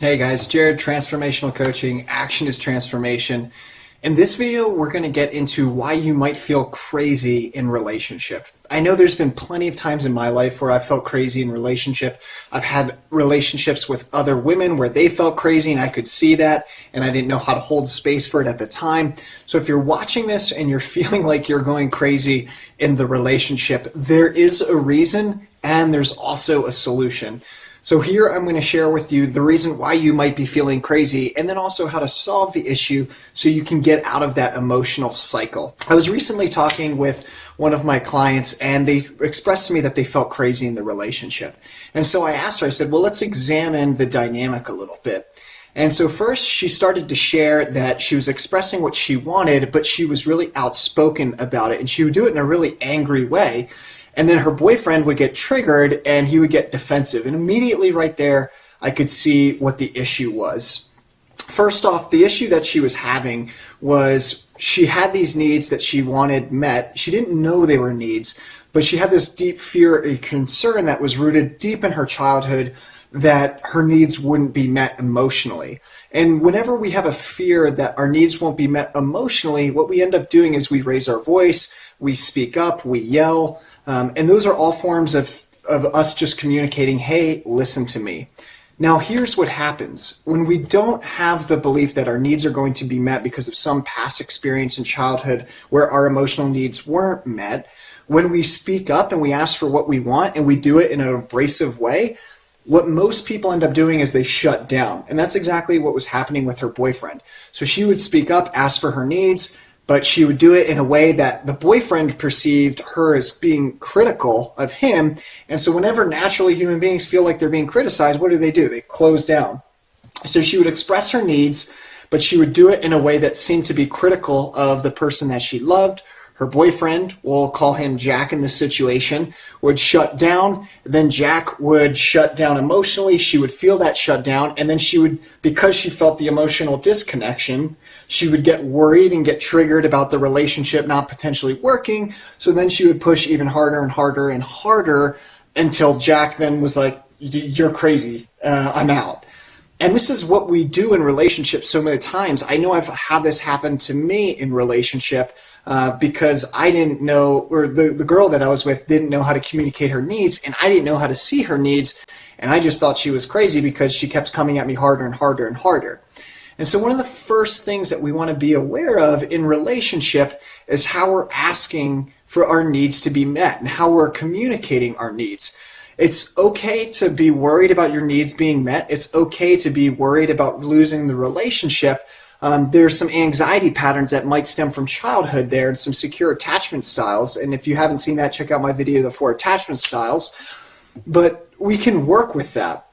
Hey guys, Jared, Transformational Coaching, Action is Transformation. In this video, we're going to get into why you might feel crazy in relationship. I know there's been plenty of times in my life where I felt crazy in relationship. I've had relationships with other women where they felt crazy and I could see that and I didn't know how to hold space for it at the time. So if you're watching this and you're feeling like you're going crazy in the relationship, there is a reason and there's also a solution. So here I'm going to share with you the reason why you might be feeling crazy and then also how to solve the issue so you can get out of that emotional cycle. I was recently talking with one of my clients and they expressed to me that they felt crazy in the relationship. And so I asked her, I said, well, let's examine the dynamic a little bit. And so first she started to share that she was expressing what she wanted, but she was really outspoken about it and she would do it in a really angry way. And then her boyfriend would get triggered and he would get defensive. And immediately right there, I could see what the issue was. First off, the issue that she was having was she had these needs that she wanted met. She didn't know they were needs, but she had this deep fear and concern that was rooted deep in her childhood that her needs wouldn't be met emotionally. And whenever we have a fear that our needs won't be met emotionally, what we end up doing is we raise our voice, we speak up, we yell, and those are all forms of us just communicating, hey, listen to me. Now, here's what happens. When we don't have the belief that our needs are going to be met because of some past experience in childhood where our emotional needs weren't met, when we speak up and we ask for what we want and we do it in an abrasive way, what most people end up doing is they shut down. And that's exactly what was happening with her boyfriend. So she would speak up, ask for her needs, but she would do it in a way that the boyfriend perceived her as being critical of him. And so whenever naturally human beings feel like they're being criticized, what do? They close down. So she would express her needs, but she would do it in a way that seemed to be critical of the person that she loved. Her boyfriend, we'll call him Jack in this situation, would shut down. Then Jack would shut down emotionally. She would feel that shut down. And then she would, because she felt the emotional disconnection, she would get worried and get triggered about the relationship not potentially working. So then she would push even harder and harder and harder until Jack then was like, you're crazy. I'm out. And this is what we do in relationships so many times. I know I've had this happen to me in relationship because I didn't know, or the girl that I was with didn't know how to communicate her needs, and I didn't know how to see her needs, and I just thought she was crazy because she kept coming at me harder and harder and harder. And so one of the first things that we want to be aware of in relationship is how we're asking for our needs to be met and how we're communicating our needs. It's okay to be worried about your needs being met. It's okay to be worried about losing the relationship. There's some anxiety patterns that might stem from childhood there and some secure attachment styles. And if you haven't seen that, check out my video, The 4 Attachment Styles. But we can work with that.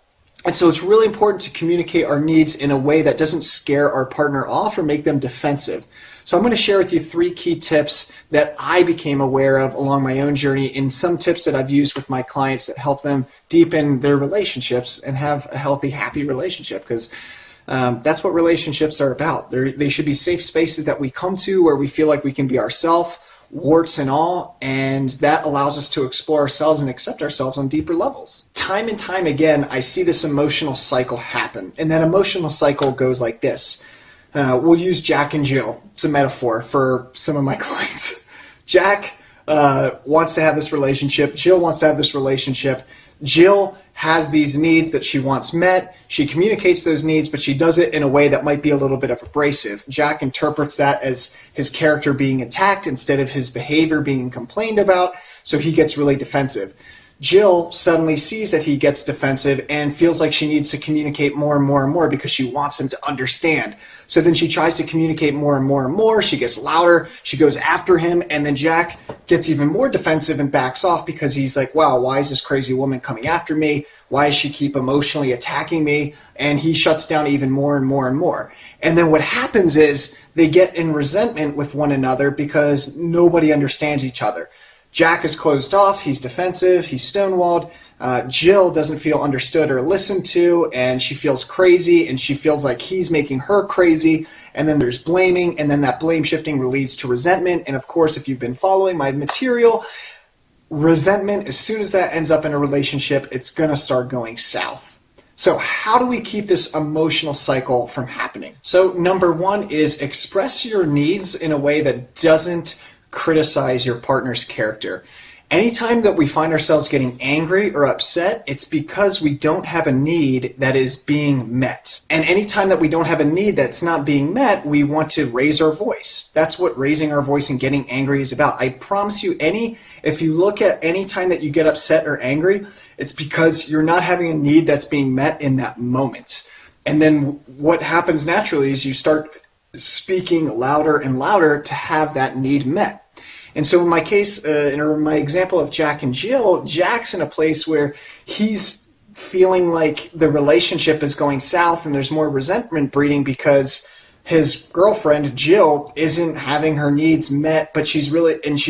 And so it's really important to communicate our needs in a way that doesn't scare our partner off or make them defensive. So I'm going to share with you 3 key tips that I became aware of along my own journey and some tips that I've used with my clients that help them deepen their relationships and have a healthy, happy relationship, because that's what relationships are about. They should be safe spaces that we come to where we feel like we can be ourselves, warts and all, and that allows us to explore ourselves and accept ourselves on deeper levels. Time and time again, I see this emotional cycle happen, and that emotional cycle goes like this. We'll use Jack and Jill. It's a metaphor for some of my clients. Jack wants to have this relationship. Jill wants to have this relationship. Jill has these needs that she wants met. She communicates those needs, but she does it in a way that might be a little bit of abrasive. Jack interprets that as his character being attacked instead of his behavior being complained about, so he gets really defensive. Jill suddenly sees that he gets defensive and feels like she needs to communicate more and more and more because she wants him to understand. So then she tries to communicate more and more and more. She gets louder. She goes after him. And then Jack gets even more defensive and backs off because he's like, wow, why is this crazy woman coming after me? Why does she keep emotionally attacking me? And he shuts down even more and more and more. And then what happens is they get in resentment with one another because nobody understands each other. Jack is closed off, he's defensive, he's stonewalled. Jill doesn't feel understood or listened to, and she feels crazy, and she feels like he's making her crazy. And then there's blaming, and then that blame shifting leads to resentment. And of course, if you've been following my material, resentment, as soon as that ends up in a relationship, it's going to start going south. So how do we keep this emotional cycle from happening? So number one is express your needs in a way that doesn't criticize your partner's character. Anytime that we find ourselves getting angry or upset, it's because we don't have a need that is being met. And anytime that we don't have a need that's not being met, we want to raise our voice. That's what raising our voice and getting angry is about. I promise you, if you look at any time that you get upset or angry, it's because you're not having a need that's being met in that moment. And then what happens naturally is you start speaking louder and louder to have that need met. And so in my case, in my example of Jack and Jill, Jack's in a place where he's feeling like the relationship is going south and there's more resentment breeding because his girlfriend, Jill, isn't having her needs met, but she's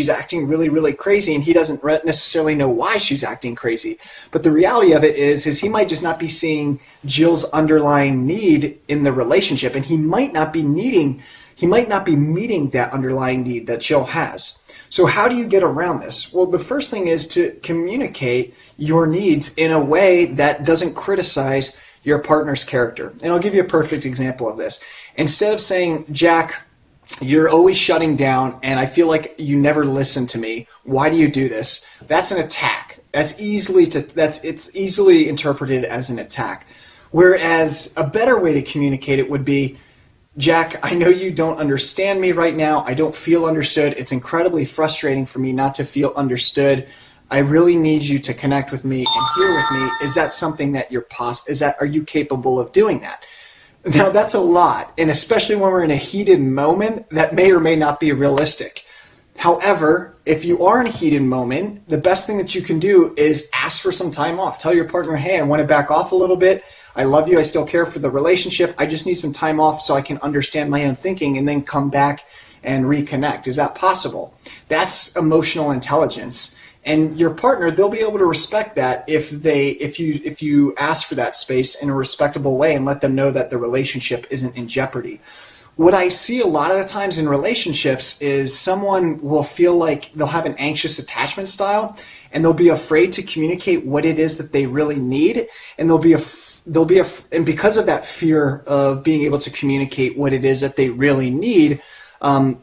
acting really, really crazy, and he doesn't necessarily know why she's acting crazy. But the reality of it is he might just not be seeing Jill's underlying need in the relationship, and he might not be meeting that underlying need that Jill has. So how do you get around this? Well, the first thing is to communicate your needs in a way that doesn't criticize your partner's character. And I'll give you a perfect example of this. Instead of saying, Jack, you're always shutting down and I feel like you never listen to me. Why do you do this? That's an attack. It's easily interpreted as an attack. Whereas a better way to communicate it would be, Jack, I know you don't understand me right now. I don't feel understood. It's incredibly frustrating for me not to feel understood. I really need you to connect with me and hear with me. Is that something that are you capable of doing that? Now that's a lot, and especially when we're in a heated moment, that may or may not be realistic. However, if you are in a heated moment, the best thing that you can do is ask for some time off. Tell your partner, hey, I want to back off a little bit. I love you. I still care for the relationship. I just need some time off so I can understand my own thinking and then come back and reconnect. Is that possible? That's emotional intelligence. And your partner, they'll be able to respect that if you ask for that space in a respectable way and let them know that the relationship isn't in jeopardy. What I see a lot of the times in relationships is someone will feel like they'll have an anxious attachment style and they'll be afraid to communicate what it is that they really need, and and because of that fear of being able to communicate what it is that they really need,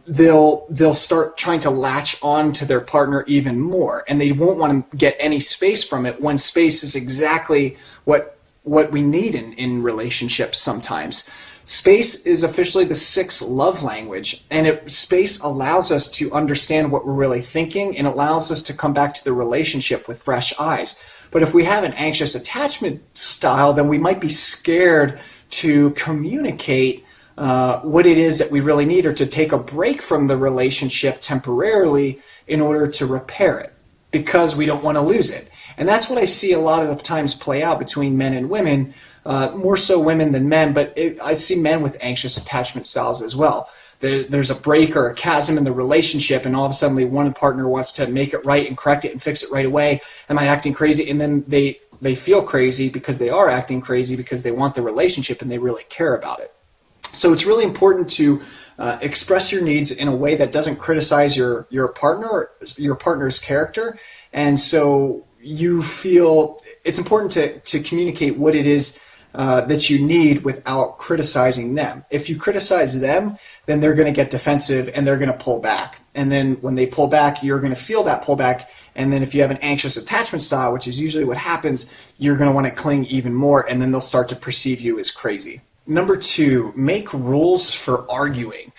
they'll start trying to latch on to their partner even more, and they won't want to get any space from it when space is exactly what we need in relationships sometimes. Space is officially the sixth love language, and space allows us to understand what we're really thinking and allows us to come back to the relationship with fresh eyes. But if we have an anxious attachment style, then we might be scared to communicate what it is that we really need, or to take a break from the relationship temporarily in order to repair it, because we don't want to lose it. And that's what I see a lot of the times play out between men and women, more so women than men, but I see men with anxious attachment styles as well. There's a break or a chasm in the relationship, and all of a sudden one partner wants to make it right and correct it and fix it right away. Am I acting crazy? And then they feel crazy because they are acting crazy because they want the relationship and they really care about it. So it's really important to express your needs in a way that doesn't criticize your partner's character. And so you feel it's important to communicate what it is that you need without criticizing them. If you criticize them, then they're going to get defensive and they're going to pull back. And then when they pull back, you're going to feel that pullback. And then if you have an anxious attachment style, which is usually what happens, you're going to want to cling even more, and then they'll start to perceive you as crazy. Number 2, make rules for arguing.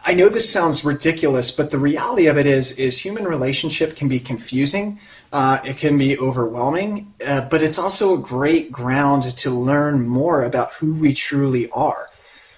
I know this sounds ridiculous, but the reality of it is human relationship can be confusing. It can be overwhelming, but it's also a great ground to learn more about who we truly are.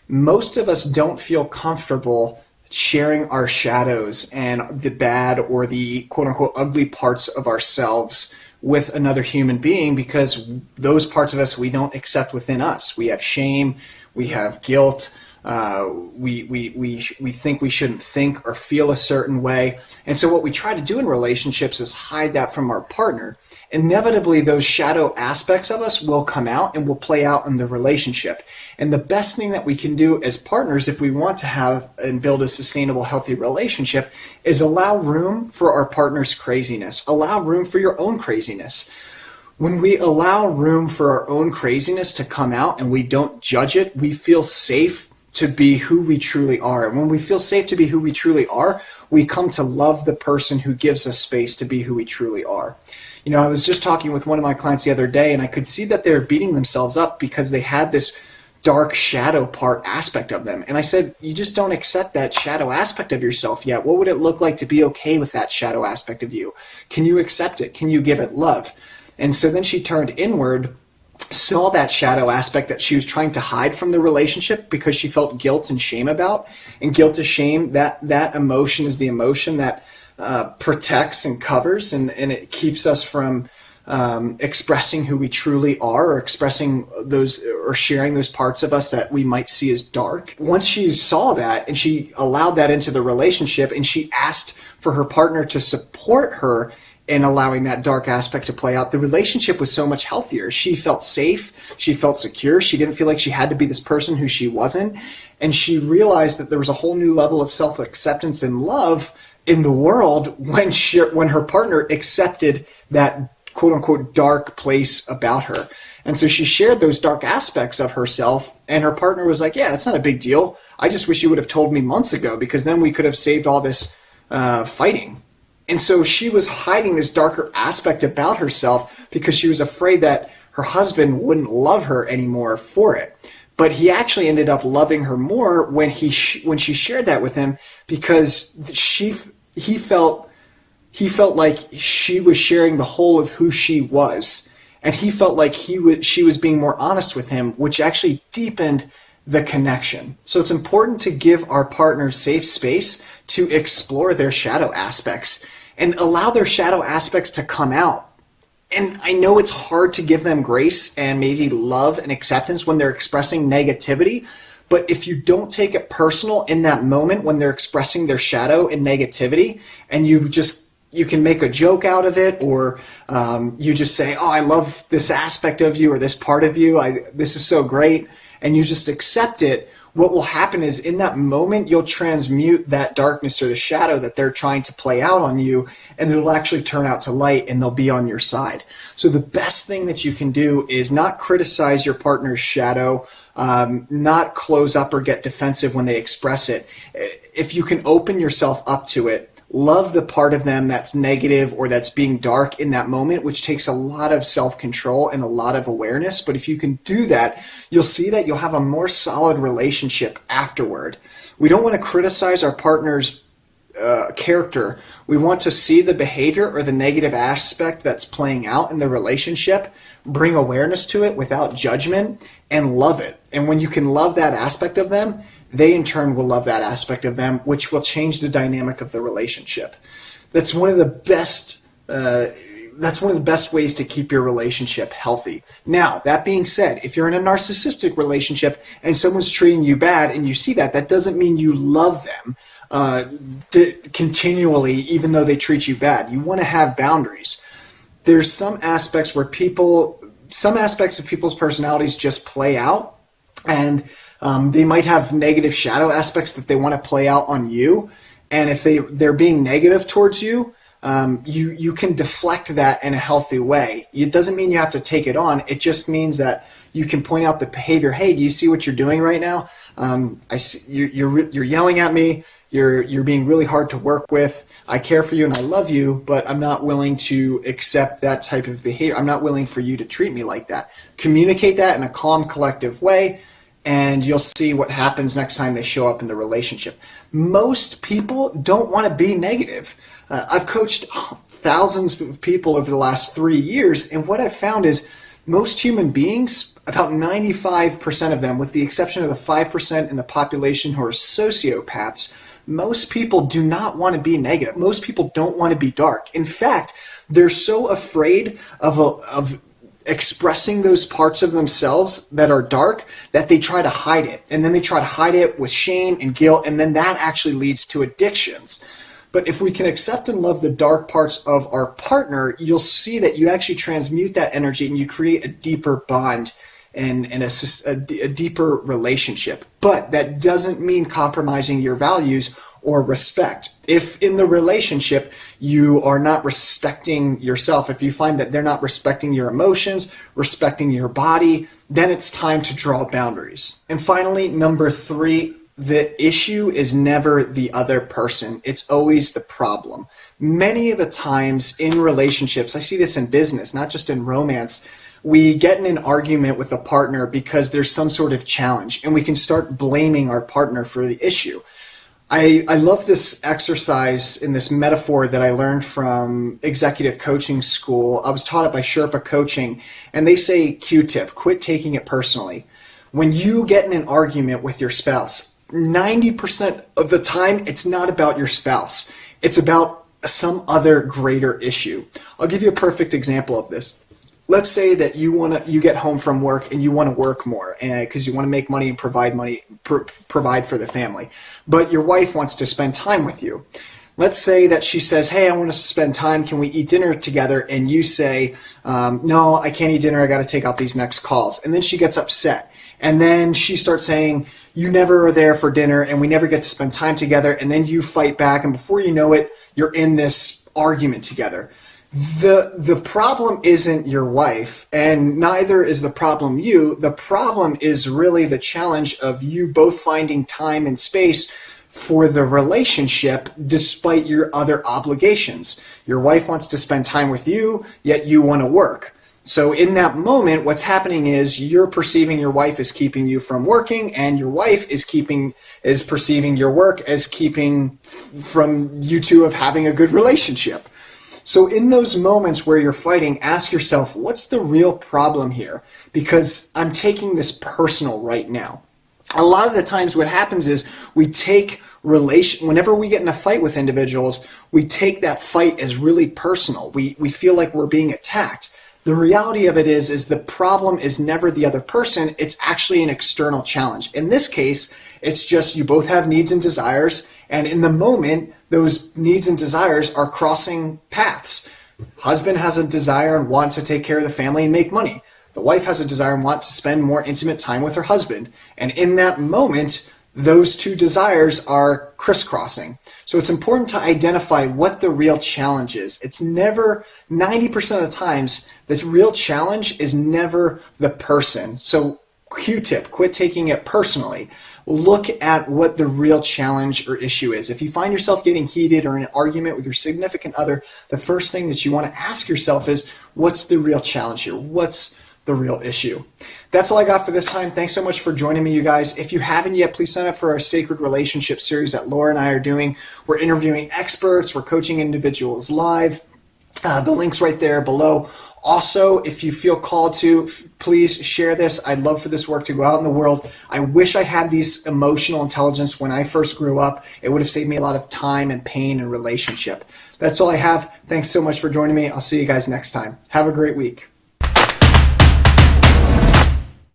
Most of us don't feel comfortable sharing our shadows and the bad or the quote-unquote ugly parts of ourselves with another human being, because those parts of us we don't accept within us. We have shame, we have guilt, we think we shouldn't think or feel a certain way. And so what we try to do in relationships is hide that from our partner. Inevitably, those shadow aspects of us will come out and will play out in the relationship. And the best thing that we can do as partners, if we want to have and build a sustainable, healthy relationship, is allow room for our partner's craziness. Allow room for your own craziness. When we allow room for our own craziness to come out and we don't judge it, we feel safe to be who we truly are. And when we feel safe to be who we truly are, we come to love the person who gives us space to be who we truly are. I was just talking with one of my clients the other day, and I could see that they're beating themselves up because they had this dark shadow part aspect of them. And I said, you just don't accept that shadow aspect of yourself yet. What would it look like to be okay with that shadow aspect of you? Can you accept it? Can you give it love? And so then she turned inward, saw that shadow aspect that she was trying to hide from the relationship because she felt guilt and shame about. And guilt and shame, that emotion is the emotion that protects and covers, and it keeps us from expressing who we truly are, or expressing those, or sharing those parts of us that we might see as dark. Once she saw that and she allowed that into the relationship, and she asked for her partner to support her in allowing that dark aspect to play out, the relationship was so much healthier. She felt safe. She felt secure. She didn't feel like she had to be this person who she wasn't. And she realized that there was a whole new level of self-acceptance and love in the world when her partner accepted that quote unquote dark place about her. And so she shared those dark aspects of herself, and her partner was like, yeah, it's not a big deal. I just wish you would have told me months ago, because then we could have saved all this fighting. And so she was hiding this darker aspect about herself because she was afraid that her husband wouldn't love her anymore for it. But he actually ended up loving her more when she shared that with him, because he felt like she was sharing the whole of who she was, and he felt like she was being more honest with him, which actually deepened the connection. So it's important to give our partners safe space to explore their shadow aspects and allow their shadow aspects to come out. And I know it's hard to give them grace and maybe love and acceptance when they're expressing negativity, but if you don't take it personal in that moment when they're expressing their shadow and negativity, and you can make a joke out of it, or you just say, oh, I love this aspect of you, or this part of you, this is so great, and you just accept it, what will happen is in that moment, you'll transmute that darkness or the shadow that they're trying to play out on you, and it'll actually turn out to light, and they'll be on your side. So the best thing that you can do is not criticize your partner's shadow, not close up or get defensive when they express it. If you can open yourself up to it, love the part of them that's negative or that's being dark in that moment, which takes a lot of self-control and a lot of awareness. But if you can do that, you'll see that you'll have a more solid relationship afterward. We don't want to criticize our partner's character. We want to see the behavior or the negative aspect that's playing out in the relationship, bring awareness to it without judgment, and love it. And when you can love that aspect of them, they in turn will love that aspect of them, which will change the dynamic of the relationship. That's one of the best ways to keep your relationship healthy. Now, that being said, if you're in a narcissistic relationship and someone's treating you bad and you see that doesn't mean you love them continually, even though they treat you bad. You want to have boundaries. There's some aspects of people's personalities just play out, and they might have negative shadow aspects that they want to play out on you. And if they're being negative towards you, you can deflect that in a healthy way. It doesn't mean you have to take it on. It just means that you can point out the behavior. Hey, do you see what you're doing right now? I see you're yelling at me. You're being really hard to work with. I care for you and I love you, but I'm not willing to accept that type of behavior. I'm not willing for you to treat me like that. Communicate that in a calm, collective way, and you'll see what happens next time they show up in the relationship. Most people don't want to be negative. I've coached thousands of people over the last 3 years, and what I've found is most human beings, about 95% of them, with the exception of the 5% in the population who are sociopaths, most people do not want to be negative. Most people don't want to be dark. In fact, they're so afraid of expressing those parts of themselves that are dark that they try to hide it. And then they try to hide it with shame and guilt, and then that actually leads to addictions. But if we can accept and love the dark parts of our partner, you'll see that you actually transmute that energy and you create a deeper bond a deeper relationship. But that doesn't mean compromising your values or respect. If in the relationship you are not respecting yourself, if you find that they're not respecting your emotions, respecting your body, then it's time to draw boundaries. And finally, number 3, the issue is never the other person. It's always the problem. Many of the times in relationships, I see this in business, not just in romance, we get in an argument with a partner because there's some sort of challenge, and we can start blaming our partner for the issue. I love this exercise in this metaphor that I learned from executive coaching school. I was taught it by Sherpa Coaching, and they say Q-tip, quit taking it personally. When you get in an argument with your spouse, 90% of the time, it's not about your spouse. It's about some other greater issue. I'll give you a perfect example of this. Let's say that you get home from work and you want to work more because you want to make money and provide for the family. But your wife wants to spend time with you. Let's say that she says, hey, I want to spend time. Can we eat dinner together? And you say, no, I can't eat dinner. I got to take out these next calls. And then she gets upset. And then she starts saying, you never are there for dinner and we never get to spend time together. And then you fight back. And before you know it, you're in this argument together. The problem isn't your wife, and neither is the problem you. The problem is really the challenge of you both finding time and space for the relationship despite your other obligations. Your wife wants to spend time with you, yet you want to work. So in that moment, what's happening is you're perceiving your wife as keeping you from working, and your wife is perceiving your work as keeping from you two of having a good relationship. So in those moments where you're fighting, ask yourself, what's the real problem here? Because I'm taking this personal right now. A lot of the times what happens is whenever we get in a fight with individuals, we take that fight as really personal. We feel like we're being attacked. The reality of it is the problem is never the other person. It's actually an external challenge. In this case, it's just you both have needs and desires, and in the moment, those needs and desires are crossing paths. Husband has a desire and want to take care of the family and make money. The wife has a desire and want to spend more intimate time with her husband. And in that moment, those two desires are crisscrossing. So it's important to identify what the real challenge is. It's never, 90% of the times, the real challenge is never the person. So Q-tip, quit taking it personally. Look at what the real challenge or issue is. If you find yourself getting heated or in an argument with your significant other, the first thing that you want to ask yourself is, what's the real challenge here? What's the real issue? That's all I got for this time. Thanks so much for joining me, you guys. If you haven't yet, please sign up for our Sacred Relationship series that Laura and I are doing. We're interviewing experts. We're coaching individuals live. The link's right there below. Also, if you feel called to, please share this. I'd love for this work to go out in the world. I wish I had these emotional intelligence when I first grew up. It would have saved me a lot of time and pain and relationship. That's all I have. Thanks so much for joining me. I'll see you guys next time. Have a great week.